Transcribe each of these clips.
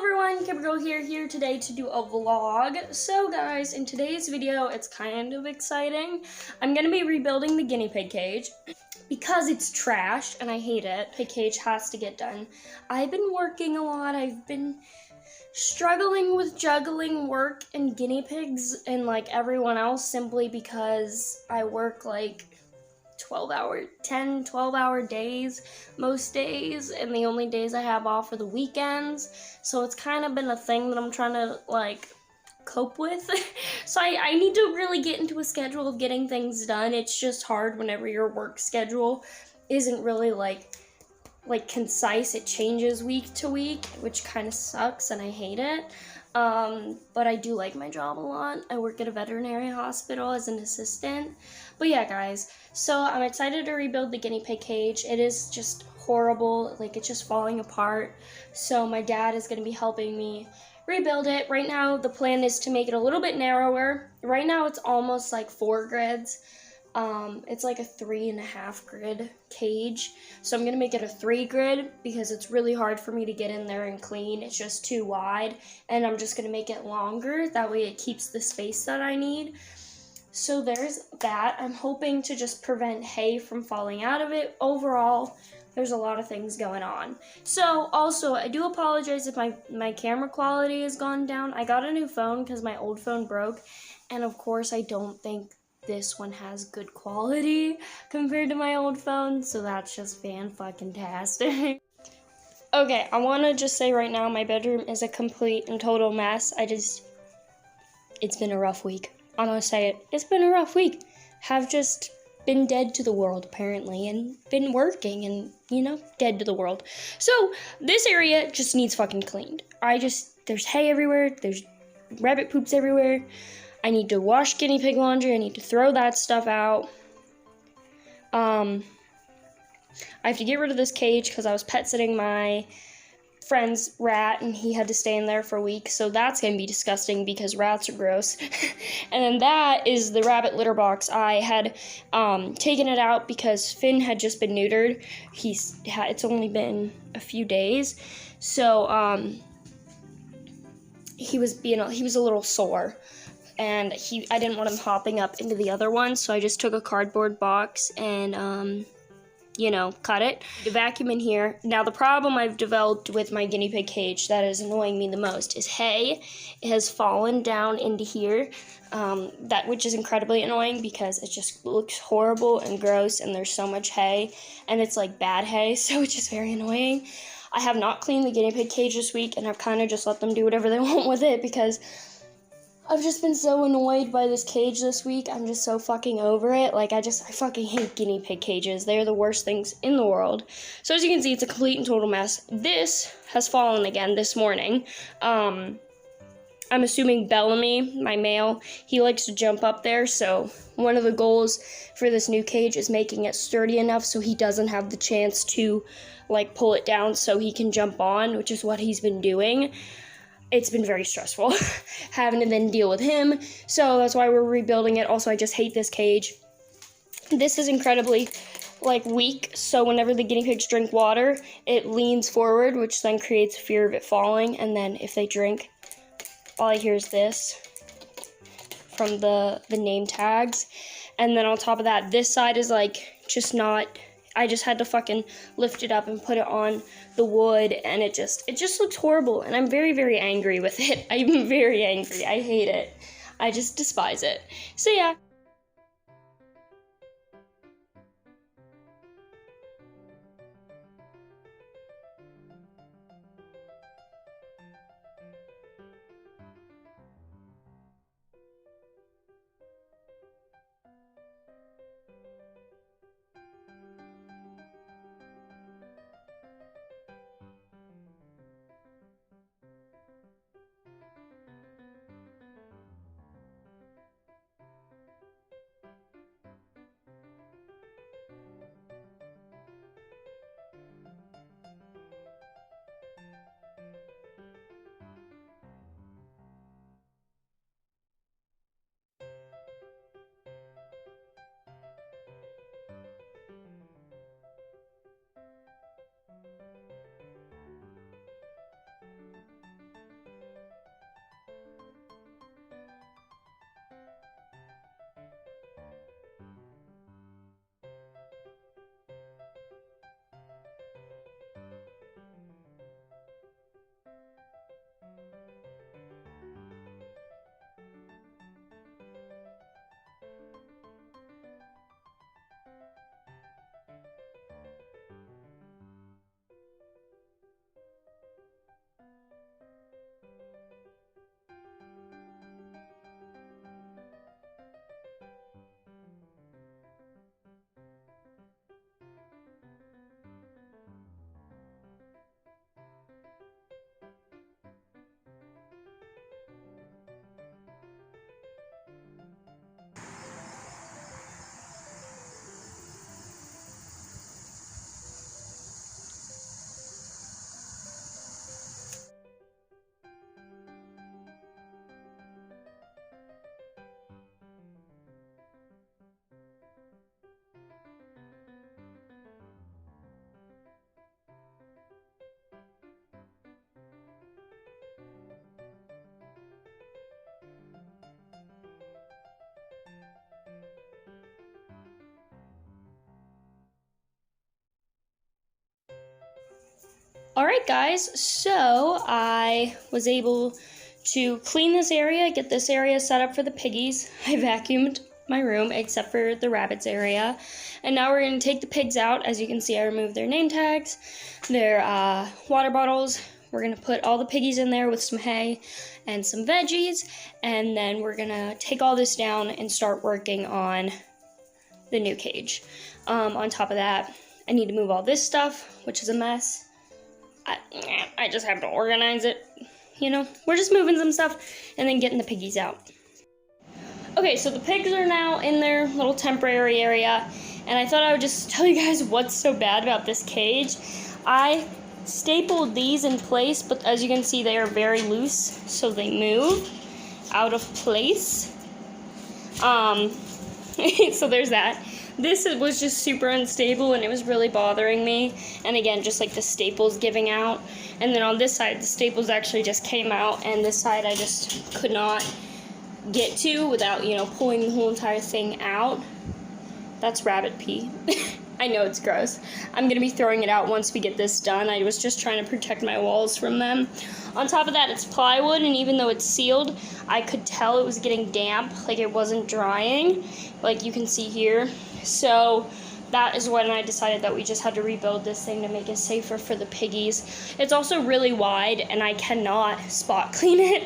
everyone, Girl here today to do a vlog. So guys, in today's video, it's kind of exciting. I'm gonna be rebuilding the guinea pig cage because it's trash and I hate it. The cage has to get done. I've been working a lot. I've been struggling with juggling work and guinea pigs and like everyone else simply because I work like 12-hour days most days, and the only days I have off are the weekends, so it's kind of been a thing that I'm trying to like cope with. So I need to really get into a schedule of getting things done. It's just hard whenever your work schedule isn't really like concise. It changes week to week, which kind of sucks and I hate it. But I do like my job a lot. I work at a veterinary hospital as an assistant. But yeah, guys, so I'm excited to rebuild the guinea pig cage. It is just horrible, like it's just falling apart. So my dad is gonna be helping me rebuild it. Right now, the plan is to make it a little bit narrower. Right now, it's almost like 4 grids. It's like a 3.5 grid cage. So I'm gonna make it a 3 grid because it's really hard for me to get in there and clean. It's just too wide, and I'm just gonna make it longer. That way it keeps the space that I need. So there's that. I'm hoping to just prevent hay from falling out of it. Overall, there's a lot of things going on. So also, I do apologize if my camera quality has gone down. I got a new phone because my old phone broke, and of course I don't think this one has good quality compared to my old phone, so that's just fan-fucking-tastic. Okay, I want to just say right now, my bedroom is a complete and total mess. It's been a rough week. I'm gonna say it. It's been a rough week. Have just been dead to the world, apparently, and been working and, you know, dead to the world. So, this area just needs fucking cleaned. There's hay everywhere, there's rabbit poops everywhere. I need to wash guinea pig laundry. I need to throw that stuff out. I have to get rid of this cage because I was pet sitting my friend's rat and he had to stay in there for a week. So that's going to be disgusting because rats are gross. And then that is the rabbit litter box. I had taken it out because Finn had just been neutered. It's only been a few days. So he was a little sore. And I didn't want him hopping up into the other one, so I just took a cardboard box and, you know, cut it. The vacuum in here. Now, the problem I've developed with my guinea pig cage that is annoying me the most is hay. It has fallen down into here, which is incredibly annoying because it just looks horrible and gross, and there's so much hay, and it's like bad hay, so it's just very annoying. I have not cleaned the guinea pig cage this week, and I've kind of just let them do whatever they want with it because I've just been so annoyed by this cage this week. I'm just so fucking over it. Like, I fucking hate guinea pig cages. They're the worst things in the world. So as you can see, it's a complete and total mess. This has fallen again this morning. I'm assuming Bellamy, my male, he likes to jump up there. So one of the goals for this new cage is making it sturdy enough so he doesn't have the chance to, like, pull it down so he can jump on, which is what he's been doing. It's been very stressful having to then deal with him, so that's why we're rebuilding it. Also, I just hate this cage. This is incredibly, like, weak, so whenever the guinea pigs drink water, it leans forward, which then creates fear of it falling, and then if they drink, all I hear is this from the name tags, and then on top of that, this side is, like, just not... I just had to fucking lift it up and put it on the wood, and it just looks horrible, and I'm very, very angry with it. I'm very angry. I hate it. I just despise it. So yeah. Alright guys, so I was able to clean this area, get this area set up for the piggies. I vacuumed my room except for the rabbits area. And now we're going to take the pigs out. As you can see, I removed their name tags, their water bottles. We're going to put all the piggies in there with some hay and some veggies. And then we're going to take all this down and start working on the new cage. On top of that, I need to move all this stuff, which is a mess. I just have to organize it, you know. We're just moving some stuff and then getting the piggies out. Okay, so the pigs are now in their little temporary area, and I thought I would just tell you guys what's so bad about this cage. I stapled these in place, but as you can see, they are very loose, so they move out of place. So there's that. This was just super unstable and it was really bothering me. And again, just like the staples giving out. And then on this side, the staples actually just came out, and this side I just could not get to without, you know, pulling the whole entire thing out. That's rabbit pee. I know it's gross. I'm gonna be throwing it out once we get this done. I was just trying to protect my walls from them. On top of that, it's plywood, and even though it's sealed, I could tell it was getting damp, like it wasn't drying, like you can see here. So that is when I decided that we just had to rebuild this thing to make it safer for the piggies. It's also really wide, and I cannot spot clean it.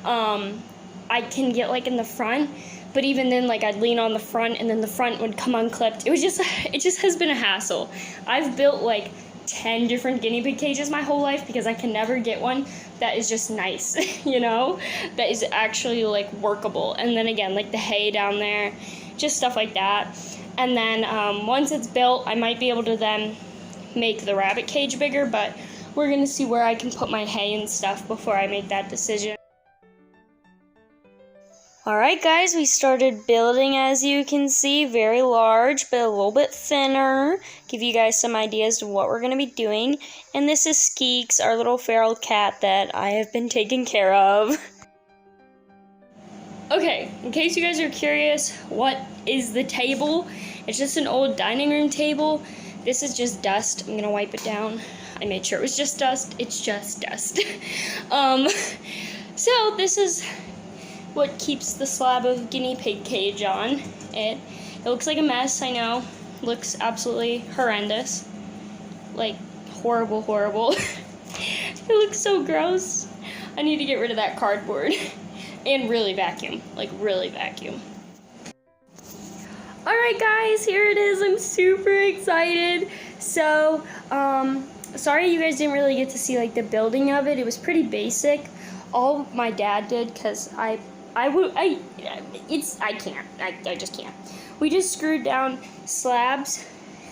I can get like in the front, but even then, like, I'd lean on the front and then the front would come unclipped. It just has been a hassle. I've built like 10 different guinea pig cages my whole life because I can never get one that is just nice, you know, that is actually like workable. And then again, like the hay down there, just stuff like that. And then once it's built, I might be able to then make the rabbit cage bigger, but we're gonna see where I can put my hay and stuff before I make that decision. Alright guys, we started building, as you can see, very large, but a little bit thinner. Give you guys some ideas of what we're going to be doing. And this is Skeeks, our little feral cat that I have been taking care of. Okay, in case you guys are curious, what is the table? It's just an old dining room table. This is just dust. I'm going to wipe it down. I made sure it was just dust. It's just dust. So this is what keeps the slab of guinea pig cage on it. It looks like a mess, I know. Looks absolutely horrendous. Like, horrible, horrible. It looks so gross. I need to get rid of that cardboard. And really vacuum. Like, really vacuum. Alright guys, here it is. I'm super excited. So, sorry you guys didn't really get to see, like, the building of it. It was pretty basic. All my dad did, because I just can't. We just screwed down slabs,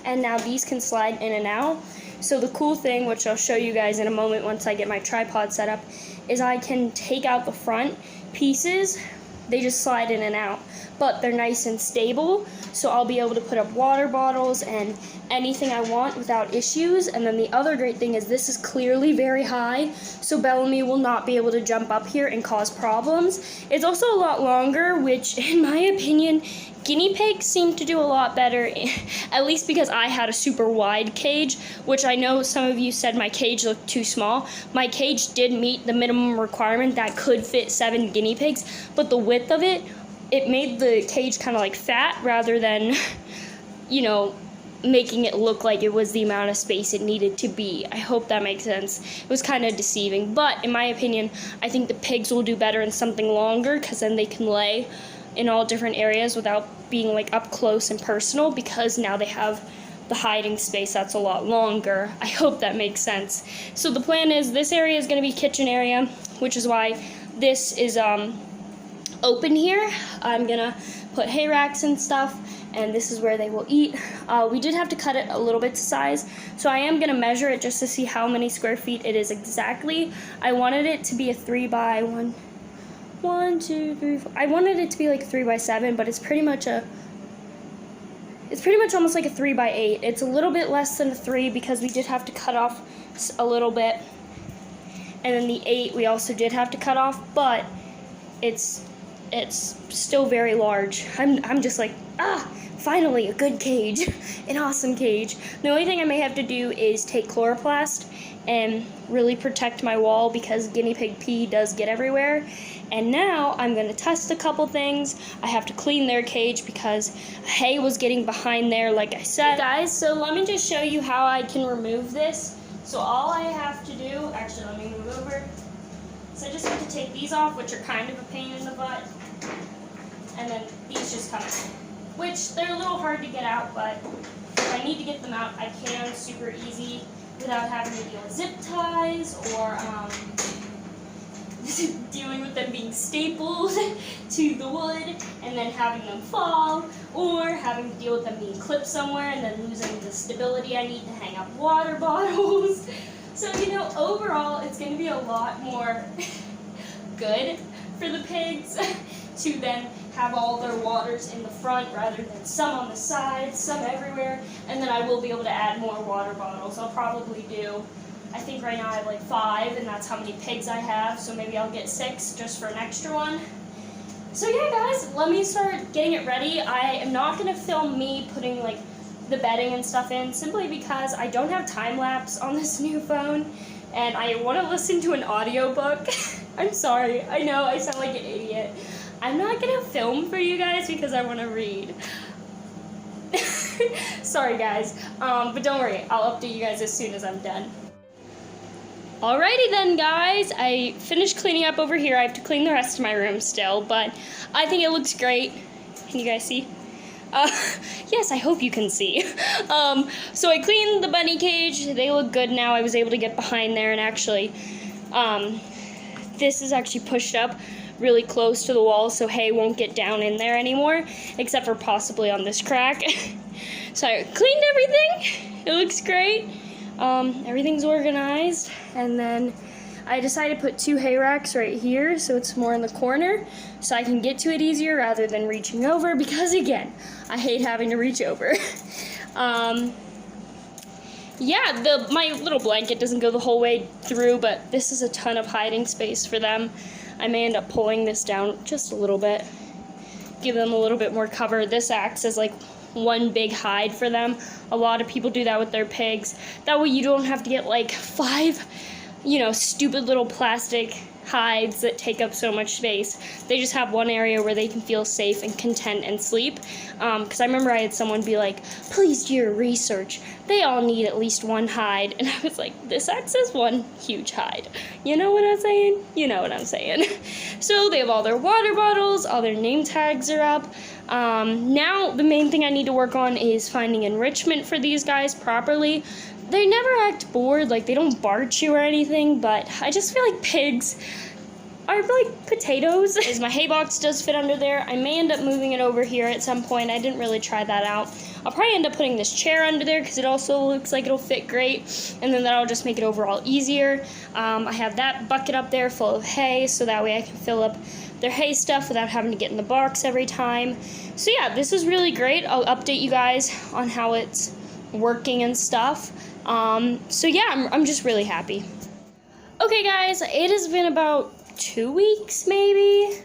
and now these can slide in and out. So the cool thing, which I'll show you guys in a moment once I get my tripod set up, is I can take out the front pieces. They just slide in and out, but they're nice and stable, so I'll be able to put up water bottles and anything I want without issues. And then the other great thing is this is clearly very high, so Bellamy will not be able to jump up here and cause problems. It's also a lot longer, which in my opinion, guinea pigs seem to do a lot better, at least because I had a super wide cage, which I know some of you said my cage looked too small. My cage did meet the minimum requirement that could fit 7 guinea pigs, but the width of it made the cage kind of like fat rather than, you know, making it look like it was the amount of space it needed to be. I hope that makes sense. It was kind of deceiving, but in my opinion, I think the pigs will do better in something longer, because then they can lay in all different areas without being like up close and personal, because now they have the hiding space that's a lot longer. I hope that makes sense. So the plan is this area is going to be kitchen area, which is why this is open here. I'm gonna put hay racks and stuff, and this is where they will eat. We did have to cut it a little bit to size, so I am gonna measure it just to see how many square feet it is exactly. I wanted it to be a 3 by 1, 2, 3, 4. I wanted it to be like 3 by 7, but it's pretty much almost like a 3 by 8. It's a little bit less than a 3 because we did have to cut off a little bit, and then the 8 we also did have to cut off, but it's still very large. I'm just like, finally a good cage, an awesome cage. The only thing I may have to do is take chloroplast and really protect my wall because guinea pig pee does get everywhere. And now I'm going to test a couple things. I have to clean their cage because hay was getting behind there, like I said. Hey guys, so let me just show you how I can remove this. So all I have to do, actually let me move over. So I just have to take these off, which are kind of a pain in the butt. And then these just come out, which they're a little hard to get out, but if I need to get them out, I can super easy without having to deal with zip ties or dealing with them being stapled to the wood and then having them fall, or having to deal with them being clipped somewhere and then losing the stability I need to hang up water bottles. So, you know, overall, it's going to be a lot more good for the pigs to then have all their waters in the front rather than some on the sides, some everywhere, and then I will be able to add more water bottles. I'll probably do, I think right now I have like 5, and that's how many pigs I have, so maybe I'll get 6 just for an extra one. So yeah guys, let me start getting it ready. I am not going to film me putting like the bedding and stuff in, simply because I don't have time-lapse on this new phone, and I want to listen to an audiobook. I'm sorry, I know I sound like an idiot. I'm not going to film for you guys because I want to read. Sorry guys, but don't worry, I'll update you guys as soon as I'm done. Alrighty then guys, I finished cleaning up over here. I have to clean the rest of my room still, but I think it looks great. Can you guys see? Yes, I hope you can see. So I cleaned the bunny cage. They look good now. I was able to get behind there, and actually, this is actually pushed up really close to the wall, so hay won't get down in there anymore, except for possibly on this crack. So I cleaned everything. It looks great. Everything's organized, and then I decided to put 2 hay racks right here, so it's more in the corner, so I can get to it easier rather than reaching over, because again, I hate having to reach over. Yeah, my little blanket doesn't go the whole way through, but this is a ton of hiding space for them. I may end up pulling this down just a little bit, give them a little bit more cover. This acts as like one big hide for them. A lot of people do that with their pigs. That way you don't have to get like 5, you know, stupid little plastic hides that take up so much space. They just have one area where they can feel safe and content and sleep. Because I remember I had someone be like, please do your research. They all need at least 1 hide. And I was like, this acts as one huge hide. You know what I'm saying? You know what I'm saying. So they have all their water bottles, all their name tags are up. Now the main thing I need to work on is finding enrichment for these guys properly. They never act bored, like they don't bark you or anything, but I just feel like pigs are like potatoes. As my hay box does fit under there, I may end up moving it over here at some point. I didn't really try that out. I'll probably end up putting this chair under there because it also looks like it'll fit great, and then that'll just make it overall easier. I have that bucket up there full of hay, so that way I can fill up their hay stuff without having to get in the box every time. So yeah, this is really great. I'll update you guys on how it's working and stuff. So yeah, I'm just really happy. Okay guys, it has been about 2 weeks maybe?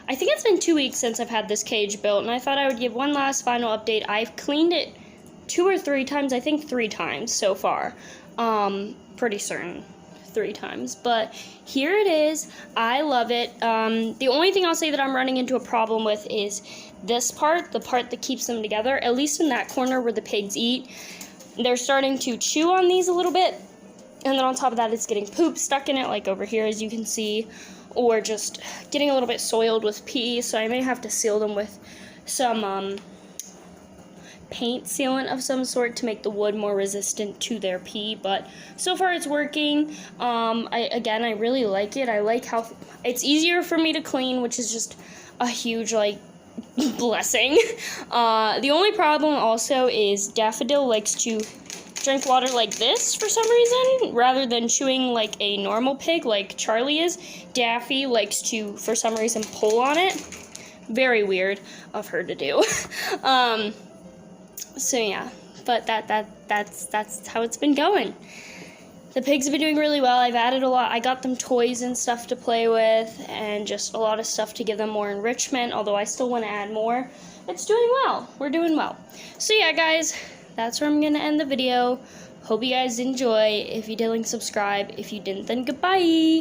I think it's been 2 weeks since I've had this cage built, and I thought I would give one last final update. I've cleaned it 2 or 3 times, I think 3 times so far. Pretty certain 3 times, but here it is. I love it. The only thing I'll say that I'm running into a problem with is this part, the part that keeps them together, at least in that corner where the pigs eat. They're starting to chew on these a little bit, and then on top of that, it's getting poop stuck in it, like over here, as you can see, or just getting a little bit soiled with pee, so I may have to seal them with some paint sealant of some sort to make the wood more resistant to their pee, but so far it's working. I really like it. I like how it's easier for me to clean, which is just a huge, like, blessing. The only problem also is Daffodil likes to drink water like this for some reason, rather than chewing like a normal pig like Charlie is. Daffy likes to, for some reason, pull on it. Very weird of her to do. So yeah, but that's how it's been going. The pigs have been doing really well. I've added a lot. I got them toys and stuff to play with, and just a lot of stuff to give them more enrichment, although I still want to add more. It's doing well. We're doing well. So yeah, guys, that's where I'm going to end the video. Hope you guys enjoy. If you did, like, subscribe. If you didn't, then goodbye.